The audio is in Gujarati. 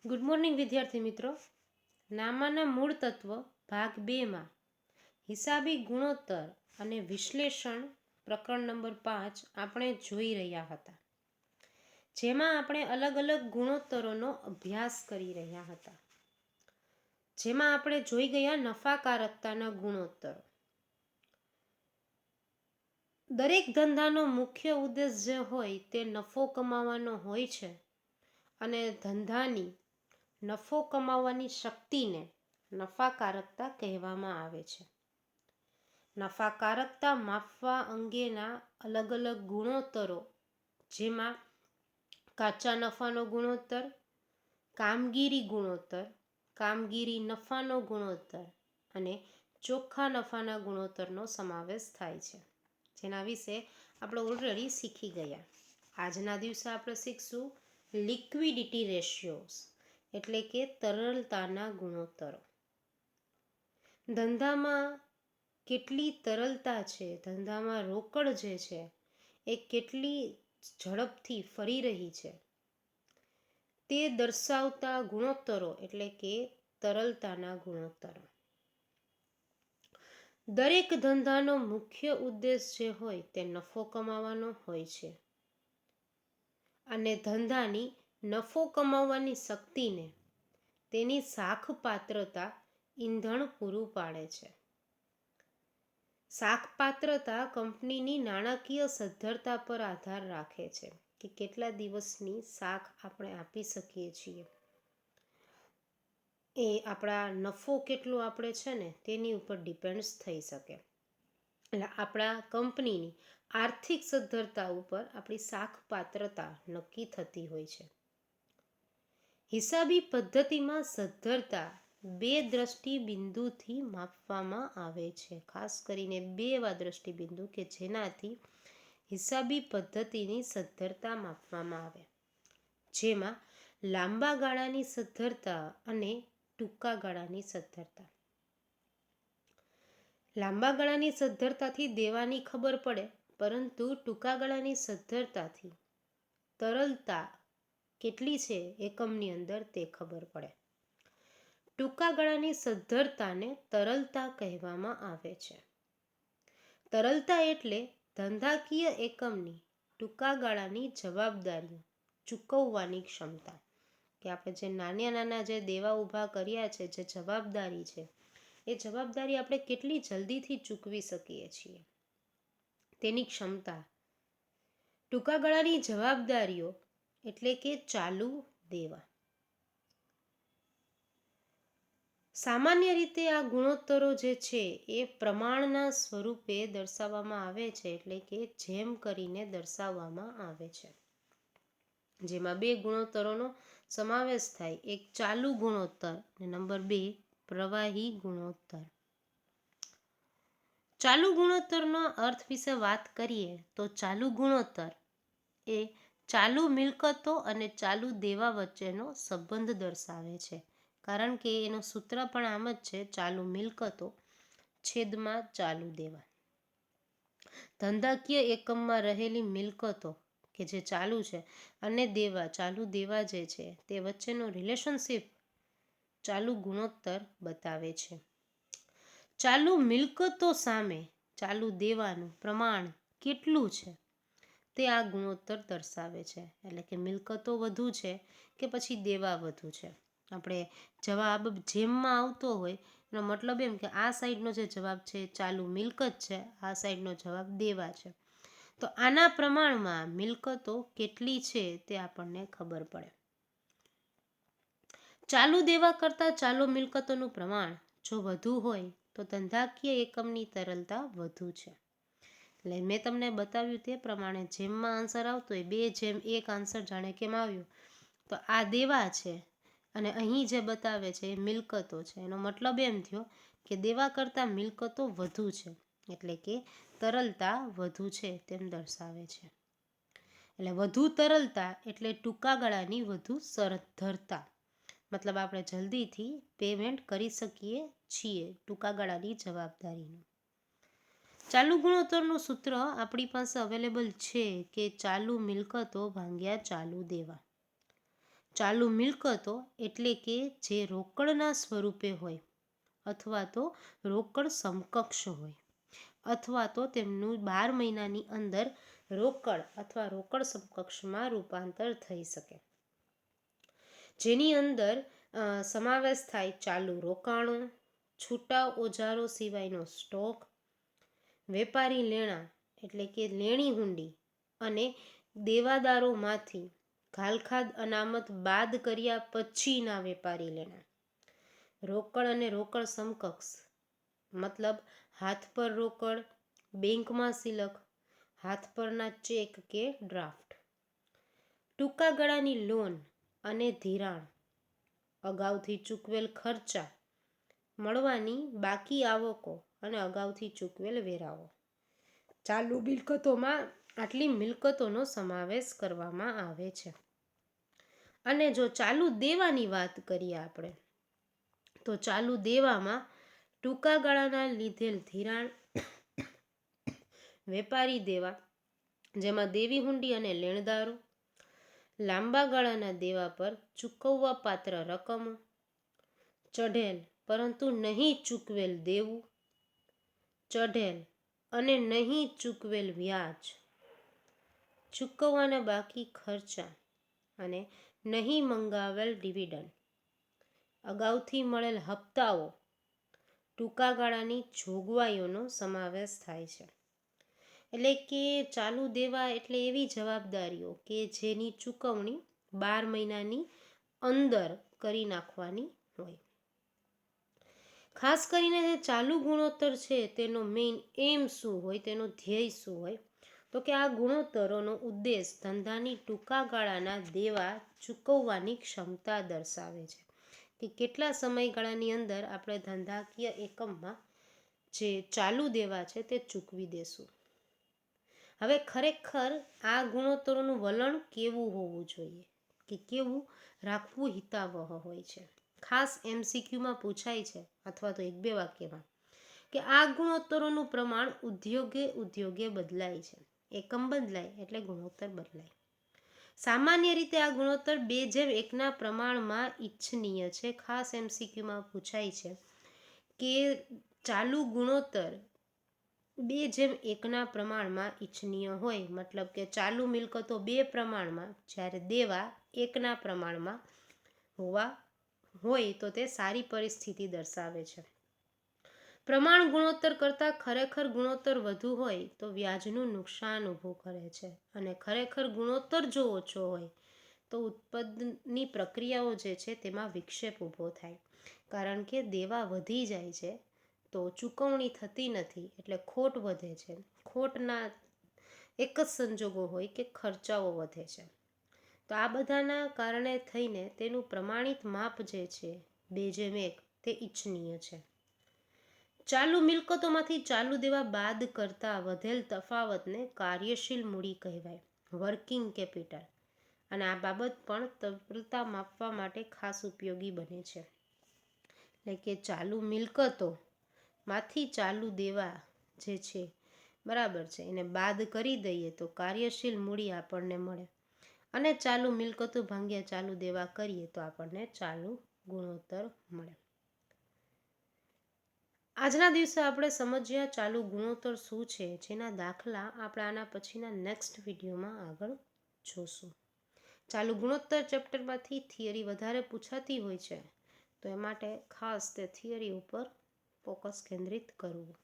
ગુડ મોર્નિંગ વિદ્યાર્થી મિત્રો. નામાના મૂળ તત્વ ભાગ 2માં હિસાબી ગુણોત્તર અને વિશ્લેષણ પ્રકરણ નંબર 5 આપણે જોઈ રહ્યા હતા, જેમાં આપણે અલગ અલગ ગુણોત્તરોનો અભ્યાસ કરી રહ્યા હતા. જેમાં આપણે જોઈ ગયા નફાકારકતાના ગુણોત્તરો. દરેક ધંધાનો મુખ્ય ઉદ્દેશ જે હોય તે નફો કમાવાનો હોય છે, અને ધંધાની નફો કમાવાની શક્તિને નફાકારકતા કહેવામાં આવે છે. નફાકારકતા માપવા અંગેના અલગ અલગ ગુણોત્તરો, જેમાં કાચા નફાનો ગુણોત્તર, કામગીરી ગુણોત્તર, કામગીરી નફાનો ગુણોત્તર અને ચોખ્ખા નફાના ગુણોત્તરનો સમાવેશ થાય છે, જેના વિશે આપણે ઓલરેડી શીખી ગયા. આજના દિવસે આપણે શીખશું લિક્વિડિટી રેશિયોઝ, એટલે કે તરલતાના ગુણોત્તરો. ધંધામાં કેટલી તરલતા છે, ધંધામાં રોકડ જે છે એ કેટલી ઝડપથી ફરી રહી છે, તે દર્શાવતા ગુણોત્તરો એટલે કે તરલતાના ગુણોત્તરો. દરેક ધંધાનો મુખ્ય ઉદ્દેશ જે હોય તે નફો કમાવાનો હોય છે, અને ધંધાની નફો કમાવવાની શક્તિને તેની સાખપાત્રતા ઈંધણ પૂરું પાડે છે. સાખપાત્રતા કંપનીની નાણાકીય સદ્ધરતા પર આધાર રાખે છે કે કેટલા દિવસની સાખ આપણે આપી શકીએ છીએ. એ આપણા નફો કેટલો આપણે છે ને તેની ઉપર ડિપેન્ડ્સ થઈ શકે. એટલે આપણા કંપનીની આર્થિક સદ્ધરતા ઉપર આપણી સાખપાત્રતા નક્કી થતી હોય છે. હિસાબી પદ્ધતિમાં સદ્ધરતા બે દ્રષ્ટિબિંદુથી માપવામાં આવે છે. ખાસ કરીને બે એવા દ્રષ્ટિબિંદુ કે જેનાથી હિસાબી પદ્ધતિની સદ્ધરતા માપવામાં આવે, જેમાં લાંબા ગાળાની સદ્ધરતા અને ટૂંકા ગાળાની સદ્ધરતા. લાંબા ગાળાની સદ્ધરતાથી દેવાની ખબર પડે, પરંતુ ટૂંકા ગાળાની સદ્ધરતાથી તરલતા કેટલી છે એકમની અંદર તે ખબર પડે. ટૂંકા ગાળાની સદ્ધરતાને તરલતા કહેવામાં આવે છે. તરલતા એટલે ધંધાકીય એકમની ટૂંકા ગાળાની જવાબદારીઓ ચૂકવવાની ક્ષમતા, કે આપણે જે નાના જે દેવા ઊભા કર્યા છે, જે જવાબદારી છે, એ જવાબદારી આપણે કેટલી જલ્દીથી ચૂકવી શકીએ છીએ તેની ક્ષમતા. ટૂંકા ગાળાની જવાબદારીઓ એટલે કે ચાલુ દેવા. સામાન્ય રીતે આ ગુણોત્તરો જે છે એ પ્રમાણના સ્વરૂપે દર્શાવવામાં આવે છે, એટલે કે જેમ કરીને દર્શાવવામાં આવે છે, જેમાં બે ગુણોત્તરોનો સમાવેશ થાય. એક ચાલુ ગુણોત્તર અને નંબર 2 પ્રવાહી ગુણોત્તર. ચાલુ ગુણોત્તરનો અર્થ વિશે વાત કરીએ તો ચાલુ ગુણોત્તર એ ચાલુ મિલકતો અને ચાલુ દેવા વચ્ચેનો સંબંધ દર્શાવે છે, કારણ કે એનું સૂત્ર પણ આમ જ છે, ચાલુ મિલકતો છેદમાં ચાલુ દેવા. ધંધાકીય એકમમાં રહેલી મિલકતો કે જે ચાલુ છે અને દેવા ચાલુ દેવા જે છે તે વચ્ચેનો રિલેશનશિપ ચાલુ ગુણોત્તર બતાવે છે. ચાલુ મિલકતો સામે ચાલુ દેવાનું પ્રમાણ કેટલું છે તે આ ગુણોત્તર દર્શાવે છે. એટલે કે મિલકતો વધુ છે કે પછી દેવા વધુ છે. આપણે જવાબ જેમમાં આવતો હોય એનો મતલબ એમ કે આ સાઈડનો જે જવાબ છે ચાલુ મિલકત છે, આ સાઈડનો જવાબ દેવા છે. તો આના પ્રમાણમાં મિલકતો કેટલી છે તે આપણને ખબર પડે. ચાલુ દેવા કરતાં ચાલુ મિલકતોનું પ્રમાણ જો વધુ હોય તો ધંધાકીય એકમની તરલતા વધુ છે. એટલે મેં તમને બતાવ્યું તે પ્રમાણે જેમમાં આન્સર આવતો હોય 2:1 આન્સર જાણે કેમ આવ્યો, તો આ દેવા છે અને અહીં જે બતાવે છે એ મિલકતો છે. એનો મતલબ એમ થયો કે દેવા કરતાં મિલકતો વધુ છે, એટલે કે તરલતા વધુ છે તેમ દર્શાવે છે. એટલે વધુ તરલતા એટલે ટૂંકા ગાળાની વધુ સદ્ધરતા, મતલબ આપણે જલ્દીથી પેમેન્ટ કરી શકીએ છીએ ટૂંકા ગાળાની જવાબદારીનું. ચાલુ ગુણોત્તરનું સૂત્ર આપણી પાસે અવેલેબલ છે કે ચાલુ મિલકતો ભાગ્યા ચાલુ દેવા. ચાલુ મિલકતો એટલે કે જે રોકડના સ્વરૂપે હોય અથવા તો રોકડ સમકક્ષ હોય અથવા તો તેમનું 12 મહિનાની અંદર રોકડ અથવા રોકડ સમકક્ષમાં રૂપાંતર થઈ શકે, જેની અંદર સમાવેશ થાય ચાલુ રોકાણો, છૂટા ઓજારો સિવાયનો સ્ટોક, વેપારી લેણાં એટલે કે લેણી હુંડી અને દેવાદારોમાંથી ઘાલખાદ અનામત બાદ કર્યા પછીના વેપારી લેણાં. રોકડ અને રોકડ સમકક્ષ મતલબ હાથ પર રોકડ, બેંકમાં સિલક, હાથ પરના ચેક કે ડ્રાફ્ટ. ટૂંકા ગાળાની લોન અને ધિરાણ, અગાઉથી ચૂકવેલ ખર્ચા, મળવાની બાકી આવકો અને અગાઉથી ચૂકવેલ વેરાઓ. ચાલુ મિલકતોમાં આટલી મિલકતોનો સમાવેશ કરવામાં આવે છે. અને જો ચાલુ દેવાની વાત કરીએ આપણે તો ચાલુ દેવામાં ટૂંકા ગાળાના લીધેલ ધિરાણ, વેપારી દેવા જેમાં દેવી હુંડી અને લેણદારો, લાંબા ગાળાના દેવા પર ચૂકવવા પાત્ર રકમો, ચઢેલ પરંતુ નહીં ચૂકવેલ દેવું, ચઢેલ અને નહીં ચૂકવેલ વ્યાજ, ચૂકવવાના બાકી ખર્ચા અને નહીં મંગાવેલ ડિવિડન્ડ, અગાઉથી મળેલ હપ્તાઓ, ટૂંકા ગાળાની જોગવાઈઓનો સમાવેશ થાય છે. એટલે કે ચાલુ દેવા એટલે એવી જવાબદારીઓ કે જેની ચૂકવણી 12 મહિનાની અંદર કરી નાખવાની હોય. ખાસ કરીને જે ચાલુ ગુણોત્તર છે તેનો મેઇન એમ શું હોય, તેનો ધ્યેય શું હોય, તો કે આ ગુણોત્તરોનો ઉદ્દેશ ધંધાની ટૂંકા ગાળાના દેવા ચૂકવવાની ક્ષમતા દર્શાવે છે કે કેટલા સમયગાળાની અંદર આપણે ધંધાકીય એકમમાં જે ચાલુ દેવા છે તે ચૂકવી દેશું. હવે ખરેખર આ ગુણોત્તરોનું વલણ કેવું હોવું જોઈએ કે કેવું રાખવું હિતાવહ હોય છે. ખાસ MCQમાં પૂછાય છે અથવા તો 1-2 વાક્યમાં કે આ ગુણોત્તરોનું પ્રમાણ ઉદ્યોગે બદલાય છે. એકમ બદલાય એટલે ગુણોત્તર બદલાય. સામાન્ય રીતે આ ગુણોત્તર 2:1ના પ્રમાણમાં ઈચ્છનીય છે. ખાસ MCQમાં પૂછાય છે કે ચાલુ ગુણોત્તર 2:1ના પ્રમાણમાં ઈચ્છનીય હોય, મતલબ કે ચાલુ મિલકતો 2 પ્રમાણમાં જ્યારે દેવા 1ના પ્રમાણમાં હોય તો તે સારી પરિસ્થિતિ દર્શાવે છે. પ્રમાણ ગુણોત્તર કરતાં ખરેખર ગુણોત્તર વધુ હોય તો વ્યાજનું નુકસાન ઊભું કરે છે અને ખરેખર ગુણોત્તર જો ઓછો હોય તો ઉત્પાદનની પ્રક્રિયાઓ જે છે તેમાં વિક્ષેપ ઊભો થાય, કારણ કે દેવા વધી જાય છે તો ચૂકવણી થતી નથી એટલે ખોટ વધે છે. ખોટના એક જ સંજોગો હોય કે ખર્ચાઓ વધે છે. તો આ બધાના કારણે થઈને તેનું પ્રમાણિત માપ જે છે 2:1 તે ઈચ્છનીય છે. ચાલુ મિલકતોમાંથી ચાલુ દેવા બાદ કરતા વધેલ તફાવતને કાર્યશીલ મૂડી કહેવાય, વર્કિંગ કેપિટલ. અને આ બાબત પણ તરલતા માપવા માટે ખાસ ઉપયોગી બને છે. એટલે કે ચાલુ મિલકતોમાંથી ચાલુ દેવા જે છે બરાબર છે એને બાદ કરી દઈએ તો કાર્યશીલ મૂડી આપણને મળે અને ચાલુ મિલકતો ભાગ્યા ચાલુ દેવા કરીએ તો આપણને ચાલુ ગુણોત્તર મળે. આજના દિવસે આપણે સમજ્યા ચાલુ ગુણોત્તર શું છે, જેના દાખલા આપણે આના પછીના નેક્સ્ટ વિડીયોમાં આગળ જોશું. ચાલુ ગુણોત્તર ચેપ્ટરમાંથી થિયરી વધારે પૂછાતી હોય છે તો એ માટે ખાસ તે થિયરી ઉપર ફોકસ કેન્દ્રિત કરવું.